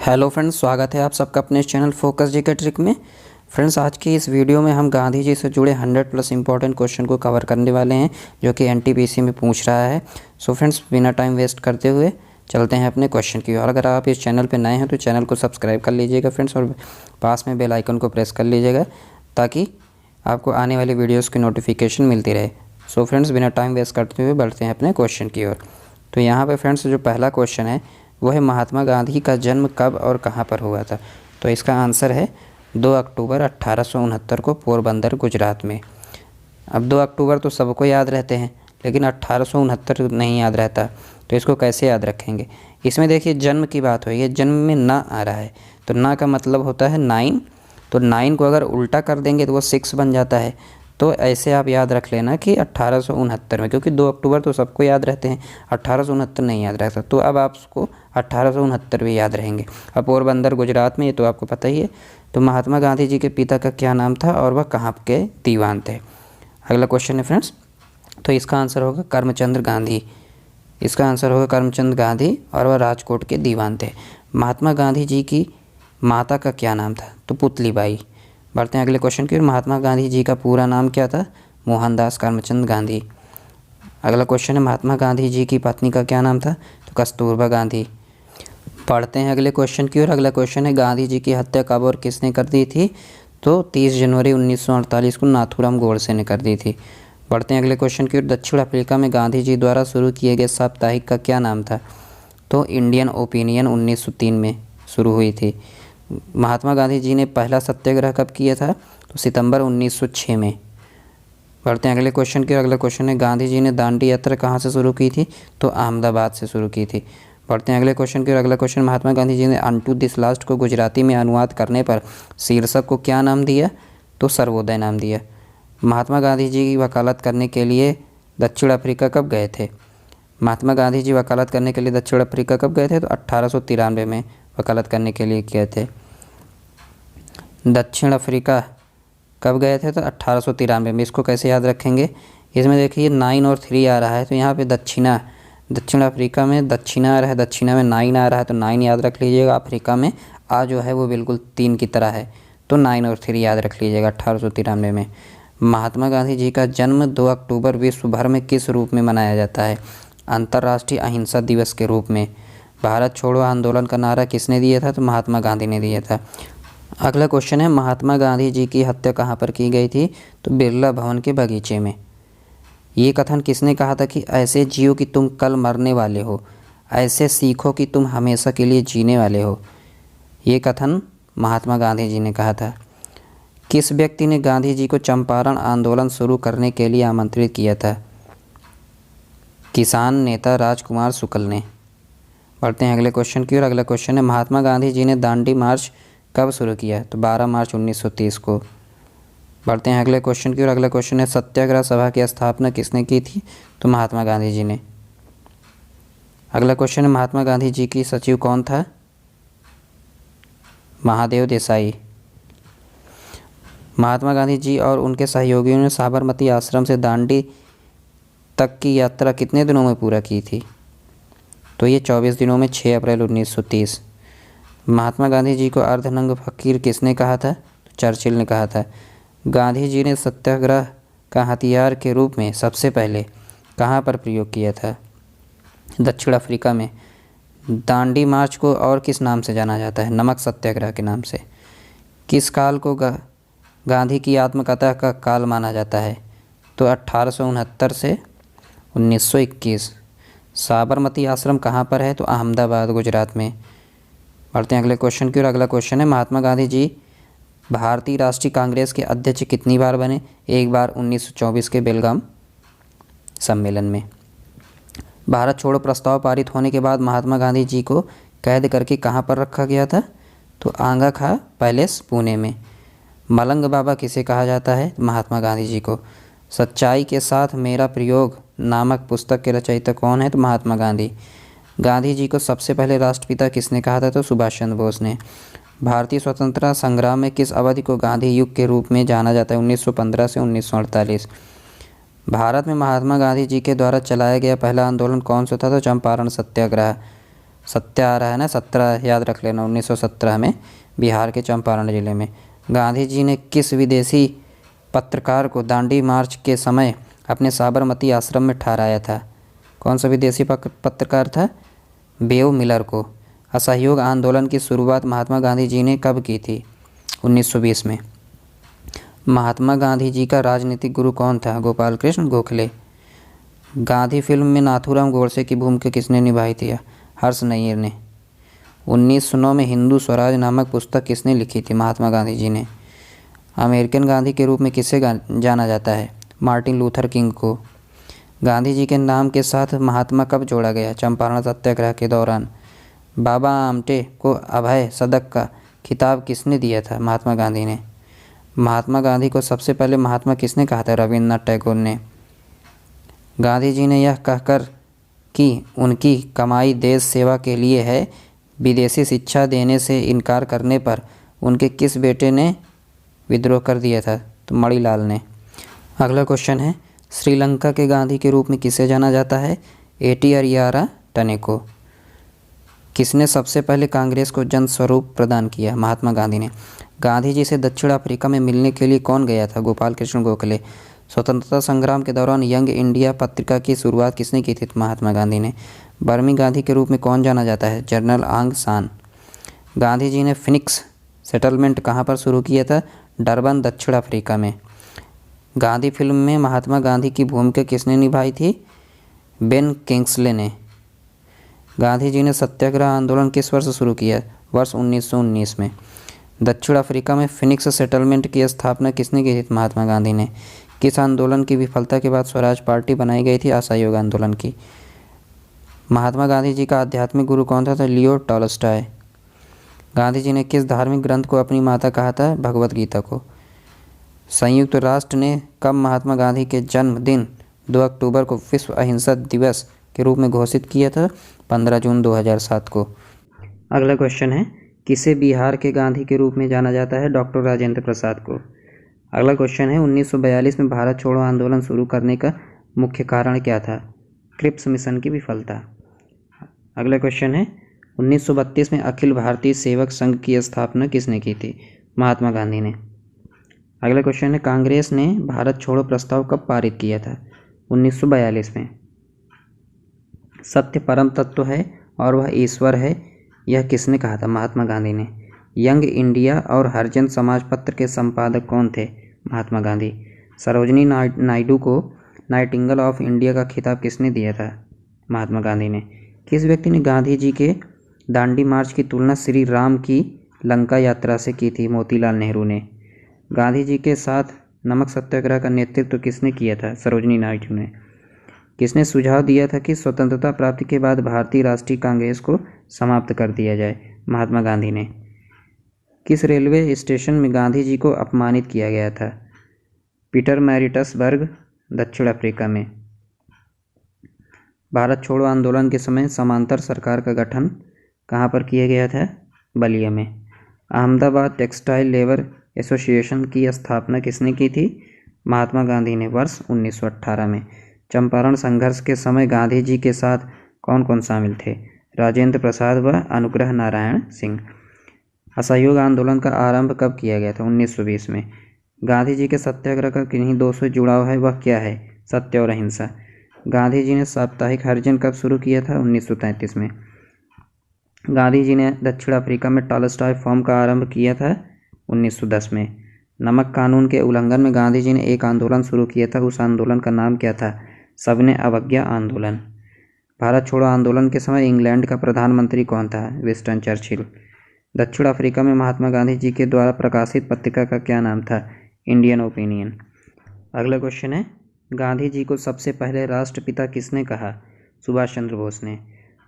Hello friends, स्वागत है आप सबका अपने इस चैनल फोकस जीके ट्रिक में। फ्रेंड्स, आज की इस वीडियो में हम गांधी जी से जुड़े 100+ इंपॉर्टेंट क्वेश्चन को कवर करने वाले हैं जो कि एनटीपीसी में पूछ रहा है। सो फ्रेंड्स, बिना टाइम वेस्ट करते हुए चलते हैं अपने क्वेश्चन की ओर। अगर आप इस चैनल पर नए हैं तो चैनल को सब्सक्राइब कर लीजिएगा फ्रेंड्स, और पास में बेल आइकन को प्रेस कर लीजिएगा ताकि आपको आने वाली वीडियोज़ की नोटिफिकेशन मिलती रहे। सो फ्रेंड्स, बिना टाइम वेस्ट करते हुए बढ़ते हैं अपने क्वेश्चन की ओर। तो यहाँ पर फ्रेंड्स, जो पहला क्वेश्चन है वो है महात्मा गांधी का जन्म कब और कहाँ पर हुआ था। तो इसका आंसर है 2 अक्टूबर 1869 को पोरबंदर, गुजरात में। अब 2 अक्टूबर तो सबको याद रहते हैं, लेकिन 1869 नहीं याद रहता, तो इसको कैसे याद रखेंगे। इसमें देखिए, जन्म की बात हुई है, जन्म में ना आ रहा है, तो ना का मतलब होता है 9। तो 9 को अगर उल्टा कर देंगे तो वो 6 बन जाता है। तो ऐसे आप याद रख लेना कि 1869 में, क्योंकि 2 अक्टूबर तो सबको याद रहते हैं, 1869 नहीं याद रहता। तो अब आपको 1869 भी याद रहेंगे। अब पोरबंदर, गुजरात में, ये तो आपको पता ही है। तो महात्मा गांधी जी के पिता का क्या नाम था और वह कहाँ के दीवान थे। अगला क्वेश्चन है फ्रेंड्स, तो इसका आंसर होगा करमचंद गांधी। इसका आंसर होगा करमचंद गांधी, और वह राजकोट के दीवान थे। महात्मा गांधी जी की माता का क्या नाम था, तो पुतली बाई। बढ़ते हैं अगले क्वेश्चन की ओर। महात्मा गांधी जी का पूरा नाम क्या था, मोहनदास करमचंद गांधी। अगला क्वेश्चन है, महात्मा गांधी जी की पत्नी का क्या नाम था, तो कस्तूरबा गांधी। पढ़ते हैं अगले क्वेश्चन की ओर। अगला क्वेश्चन है, गांधी जी की हत्या कब और किसने कर दी थी, तो 30 जनवरी 1948 को नाथूराम गोडसे ने कर दी थी। बढ़ते हैं अगले क्वेश्चन की ओर। दक्षिण अफ्रीका में गांधी जी द्वारा शुरू किए गए साप्ताहिक का क्या नाम था, तो इंडियन ओपिनियन 1903 में शुरू हुई थी। महात्मा गांधी जी ने पहला सत्याग्रह कब किया था, तो सितंबर 1906 में। बढ़ते हैं अगले क्वेश्चन की ओर। अगला क्वेश्चन है, गांधी जी ने दांडी यात्रा कहाँ से शुरू की थी, तो अहमदाबाद से शुरू की थी। बढ़ते हैं अगले क्वेश्चन की ओर। अगला क्वेश्चन, महात्मा गांधी जी ने अनटू दिस लास्ट को गुजराती में अनुवाद करने पर शीर्षक को क्या नाम दिया, तो सर्वोदय नाम दिया। महात्मा गांधी जी की वकालत करने के लिए दक्षिण अफ्रीका कब गए थे। महात्मा गांधी जी वकालत करने के लिए दक्षिण अफ्रीका कब गए थे, तो 1893 में वकालत करने के लिए गए थे। दक्षिण अफ्रीका कब गए थे, तो 1893 में। इसको कैसे याद रखेंगे, इसमें देखिए 9 और 3 आ रहा है, तो यहाँ पे दक्षिण अफ्रीका में दक्षिणा आ रहा है, दक्षिणा में 9 आ रहा है, तो 9 याद रख लीजिएगा। अफ्रीका में आ जो है वो बिल्कुल 3 की तरह है, तो 9 और 3 याद रख लीजिएगा 1893 में। महात्मा गांधी जी का जन्म 2 अक्टूबर विश्व भर में किस रूप में मनाया जाता है, अंतर्राष्ट्रीय अहिंसा दिवस के रूप में। भारत छोड़ो आंदोलन का नारा किसने दिया था, तो महात्मा गांधी ने दिया था। अगला क्वेश्चन है, महात्मा गांधी जी की हत्या कहाँ पर की गई थी, तो बिरला भवन के बगीचे में। ये कथन किसने कहा था कि ऐसे जियो कि तुम कल मरने वाले हो, ऐसे सीखो कि तुम हमेशा के लिए जीने वाले हो। ये कथन महात्मा गांधी जी ने कहा था। किस व्यक्ति ने गांधी जी को चंपारण आंदोलन शुरू करने के लिए आमंत्रित किया था, किसान नेता राजकुमार शुक्ल ने। बढ़ते हैं अगले क्वेश्चन की ओर। अगला क्वेश्चन है, महात्मा गांधी जी ने दांडी मार्च कब शुरू किया, तो 12 मार्च 1930 को। बढ़ते हैं अगले क्वेश्चन की ओर। अगला क्वेश्चन है, सत्याग्रह सभा की स्थापना किसने की थी, तो महात्मा गांधी जी ने। अगला क्वेश्चन है, महात्मा गांधी जी की सचिव कौन था, महादेव देसाई। महात्मा गांधी जी और उनके सहयोगियों ने साबरमती आश्रम से दांडी तक की यात्रा कितने दिनों में पूरा की थी, तो ये 24 दिनों में, 6 अप्रैल 1930। महात्मा गांधी जी को अर्धनंग फकीर किसने कहा था, तो चर्चिल ने कहा था। गांधी जी ने सत्याग्रह का हथियार के रूप में सबसे पहले कहाँ पर प्रयोग किया था, दक्षिण अफ्रीका में। दांडी मार्च को और किस नाम से जाना जाता है, नमक सत्याग्रह के नाम से। किस काल को गांधी की आत्मकथा का काल माना जाता है, तो 1869 से 1921। साबरमती आश्रम कहाँ पर है, तो अहमदाबाद, गुजरात में। बढ़ते हैं अगले क्वेश्चन की ओर। अगला क्वेश्चन है, महात्मा गांधी जी भारतीय राष्ट्रीय कांग्रेस के अध्यक्ष कितनी बार बने, एक बार 1924 के बेलगाम सम्मेलन में। भारत छोड़ो प्रस्ताव पारित होने के बाद महात्मा गांधी जी को कैद करके कहाँ पर रखा गया था, तो आंगा खा पैलेस, पुणे में। मलंग बाबा किसे कहा जाता है, महात्मा गांधी जी को। सच्चाई के साथ मेरा प्रयोग नामक पुस्तक के रचयिता कौन है, तो महात्मा गांधी। गांधी जी को सबसे पहले राष्ट्रपिता किसने कहा था, तो सुभाष चंद्र बोस ने। भारतीय स्वतंत्रता संग्राम में किस अवधि को गांधी युग के रूप में जाना जाता है, 1915 से 1948। भारत में महात्मा गांधी जी के द्वारा चलाया गया पहला आंदोलन कौन सा था, तो चंपारण सत्याग्रह। सत्या आ रहा है ना, 17 याद रख लेना, 1917 में बिहार के चंपारण जिले में। गांधी जी ने किस विदेशी पत्रकार को दांडी मार्च के समय अपने साबरमती आश्रम में ठहराया था? कौन सा विदेशी पत्रकार था? बेव मिलर को। असहयोग आंदोलन की शुरुआत महात्मा गांधी जी ने कब की थी? 1920 में। महात्मा गांधी जी का राजनीतिक गुरु कौन था? गोपाल कृष्ण गोखले। गांधी फिल्म में नाथूराम गोडसे की भूमिका किसने निभाई थी? हर्ष नैयर ने। 1909 में हिंदू स्वराज नामक पुस्तक किसने लिखी थी? महात्मा गांधी जी ने। अमेरिकन गांधी के रूप में किसे जाना जाता है? मार्टिन लूथर किंग को। गांधी जी के नाम के साथ महात्मा कब जोड़ा गया? चंपारण सत्याग्रह के दौरान। बाबा आमटे को अभय सदक का खिताब किसने दिया था? महात्मा गांधी ने। महात्मा गांधी को सबसे पहले महात्मा किसने कहा था? रविन्द्रनाथ टैगोर ने। गांधी जी ने यह कहकर कि उनकी कमाई देश सेवा के लिए है, विदेशी शिक्षा देने से इनकार करने पर उनके किस बेटे ने विद्रोह कर दिया था? तो मणिलाल ने। अगला क्वेश्चन है, श्रीलंका के गांधी के रूप में किसे जाना जाता है? एटी अरियारा टने को। किसने सबसे पहले कांग्रेस को जन स्वरूप प्रदान किया? महात्मा गांधी ने। गांधी जी से दक्षिण अफ्रीका में मिलने के लिए कौन गया था? गोपाल कृष्ण गोखले। स्वतंत्रता संग्राम के दौरान यंग इंडिया पत्रिका की शुरुआत किसने की थी? महात्मा गांधी ने। बर्मी गांधी के रूप में कौन जाना जाता है? जनरल आंग सान। गांधी जी ने फिनिक्स सेटलमेंट कहाँ पर शुरू किया था? डरबन, दक्षिण अफ्रीका में। गांधी फिल्म में महात्मा गांधी की भूमिका किसने निभाई थी? बेन किंग्सले ने। गांधी जी ने सत्याग्रह आंदोलन किस वर्ष शुरू किया? वर्ष 1919 में। दक्षिण अफ्रीका में फिनिक्स सेटलमेंट की स्थापना किसने की थी? महात्मा गांधी ने। किस आंदोलन की विफलता के बाद स्वराज पार्टी बनाई गई थी? असहयोग आंदोलन की। महात्मा गांधी जी का आध्यात्मिक गुरु कौन था? लियो टॉलस्टॉय। गांधी जी ने किस धार्मिक ग्रंथ को अपनी माता कहा था? भगवत गीता को। संयुक्त राष्ट्र ने कब महात्मा गांधी के जन्मदिन 2 अक्टूबर को विश्व अहिंसा दिवस के रूप में घोषित किया था? 15 जून 2007 को। अगला क्वेश्चन है, किसे बिहार के गांधी के रूप में जाना जाता है? डॉक्टर राजेंद्र प्रसाद को। अगला क्वेश्चन है, 1942 में भारत छोड़ो आंदोलन शुरू करने का मुख्य कारण क्या था? क्रिप्स मिशन की विफलता। अगला क्वेश्चन है, 1932 में अखिल भारतीय सेवक संघ की स्थापना किसने की थी? महात्मा गांधी ने। अगला क्वेश्चन है, कांग्रेस ने भारत छोड़ो प्रस्ताव कब पारित किया था? 1942 में। सत्य परम तत्व है और वह ईश्वर है, यह किसने कहा था? महात्मा गांधी ने। यंग इंडिया और हरिजन समाज पत्र के संपादक कौन थे? महात्मा गांधी। सरोजनी नायडू को नाइटिंगेल ऑफ इंडिया का खिताब किसने दिया था? महात्मा गांधी ने। किस व्यक्ति ने गांधी जी के दांडी मार्च की तुलना श्री राम की लंका यात्रा से की थी? मोतीलाल नेहरू ने। गांधी जी के साथ नमक सत्याग्रह का नेतृत्व किसने किया था? सरोजनी नायडू ने। किसने सुझाव दिया था कि स्वतंत्रता प्राप्ति के बाद भारतीय राष्ट्रीय कांग्रेस को समाप्त कर दिया जाए? महात्मा गांधी ने। किस रेलवे स्टेशन में गांधी जी को अपमानित किया गया था? पीटर मैरिट्सबर्ग, दक्षिण अफ्रीका में। भारत छोड़ो आंदोलन के समय समांतर सरकार का गठन कहाँ पर किया गया था? बलिया में। अहमदाबाद टेक्सटाइल लेबर एसोसिएशन की स्थापना किसने की थी? महात्मा गांधी ने, वर्ष 1918 में। चंपारण संघर्ष के समय गांधी जी के साथ कौन कौन शामिल थे? राजेंद्र प्रसाद व अनुग्रह नारायण सिंह। असहयोग आंदोलन का आरंभ कब किया गया था? 1920 में। गांधी जी के सत्याग्रह का किन्हीं दो से जुड़ाव है, वह क्या है? सत्य और अहिंसा। गांधी जी ने साप्ताहिक हरिजन कब शुरू किया था? 1933 में। गांधी जी ने दक्षिण अफ्रीका में टॉलस्टॉय फॉर्म का आरंभ किया था 1910 में। नमक कानून के उल्लंघन में गांधी जी ने एक आंदोलन शुरू किया था, उस आंदोलन का नाम क्या था? सबने अवज्ञा आंदोलन। भारत छोड़ो आंदोलन के समय इंग्लैंड का प्रधानमंत्री कौन था? Winston Churchill. दक्षिण अफ्रीका में महात्मा गांधी जी के द्वारा प्रकाशित पत्रिका का क्या नाम था? Indian opinion. अगला क्वेश्चन है, गांधी जी को सबसे पहले राष्ट्रपिता किसने कहा? सुभाष चंद्र बोस ने।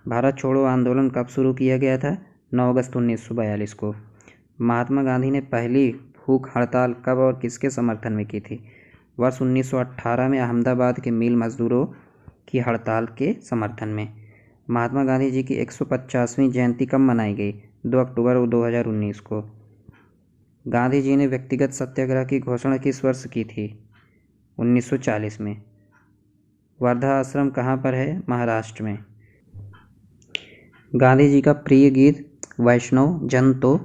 भारत छोड़ो आंदोलन कब शुरू किया गया था? 9 अगस्त 1942 को। महात्मा गांधी ने पहली भूख हड़ताल कब और किसके समर्थन में की थी? वर्ष 1918 में अहमदाबाद के मिल मजदूरों की हड़ताल के समर्थन में। महात्मा गांधी जी की 150वीं जयंती कब मनाई गई? 2 अक्टूबर 2019 को। गांधी जी ने व्यक्तिगत सत्याग्रह की घोषणा किस वर्ष की थी? 1940 में। वर्धा आश्रम कहाँ पर है? महाराष्ट्र में। गांधी जी का प्रिय गीत वैष्णव जन तो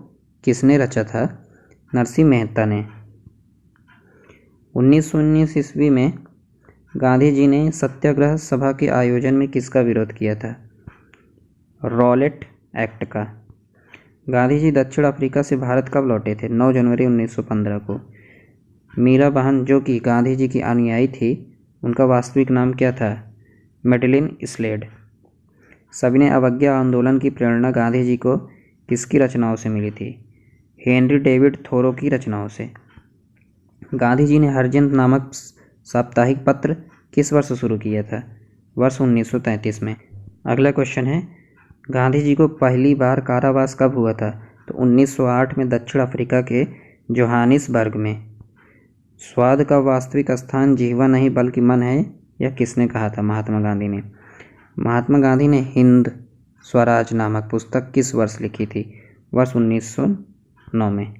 किसने रचा था? नरसिंह मेहता ने। 1919 ईस्वी में गांधी जी ने सत्याग्रह सभा के आयोजन में किसका विरोध किया था? रॉलेट एक्ट का। गांधी जी दक्षिण अफ्रीका से भारत कब लौटे थे? 9 जनवरी 1915 को। मीरा बहन जो कि गांधी जी की अनुयायी थी, उनका वास्तविक नाम क्या था? Madeleine Slade. सविनय अवज्ञा आंदोलन की प्रेरणा गांधी जी को किसकी रचनाओं से मिली थी? हेनरी डेविड थोरो की रचनाओं से। गांधी जी ने हरजन नामक साप्ताहिक पत्र किस वर्ष शुरू किया था? वर्ष 1933 में। अगला क्वेश्चन है, गांधी जी को पहली बार कारावास कब हुआ था? तो 1908 में दक्षिण अफ्रीका के जोहानिसबर्ग में। स्वाद का वास्तविक स्थान जिह्वा नहीं बल्कि मन है, यह किसने कहा था? महात्मा गांधी ने। महात्मा गांधी ने हिंद स्वराज नामक पुस्तक किस वर्ष लिखी थी? वर्ष 1909 में।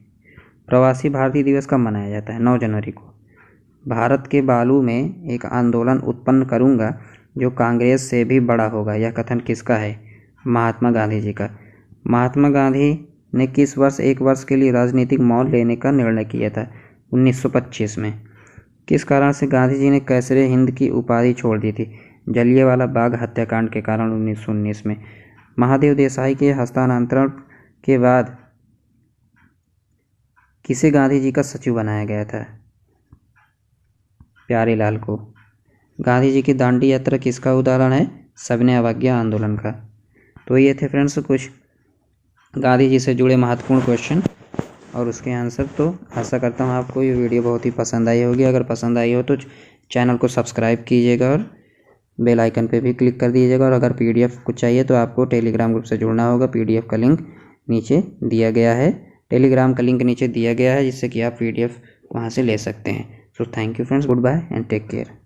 प्रवासी भारतीय दिवस कब मनाया जाता है? 9 जनवरी को। भारत के बालू में एक आंदोलन उत्पन्न करूंगा जो कांग्रेस से भी बड़ा होगा, यह कथन किसका है? महात्मा गांधी जी का। महात्मा गांधी ने किस वर्ष एक वर्ष के लिए राजनीतिक मौन लेने का निर्णय किया था? 1925 में। किस कारण से गांधी जी ने कैसरे हिंद की उपाधि छोड़ दी थी? जलियांवाला बाग हत्याकांड के कारण 1919 में। महादेव देसाई के हस्तांतरण के बाद किसे गांधी जी का सचिव बनाया गया था? प्यारेलाल को। गांधी जी की दांडी यात्रा किसका उदाहरण है? सविनय अवज्ञा आंदोलन का। तो ये थे फ्रेंड्स कुछ गांधी जी से जुड़े महत्वपूर्ण क्वेश्चन और उसके आंसर। तो आशा करता हूँ आपको ये वीडियो बहुत ही पसंद आई होगी। अगर पसंद आई हो तो चैनल को सब्सक्राइब कीजिएगा और बेल आइकन पे भी क्लिक कर दीजिएगा। और अगर PDF कुछ चाहिए तो आपको टेलीग्राम ग्रुप से जुड़ना होगा। PDF का लिंक नीचे दिया गया है, टेलीग्राम का लिंक नीचे दिया गया है, जिससे कि आप PDF वहाँ से ले सकते हैं। So thank you friends, goodbye and take care.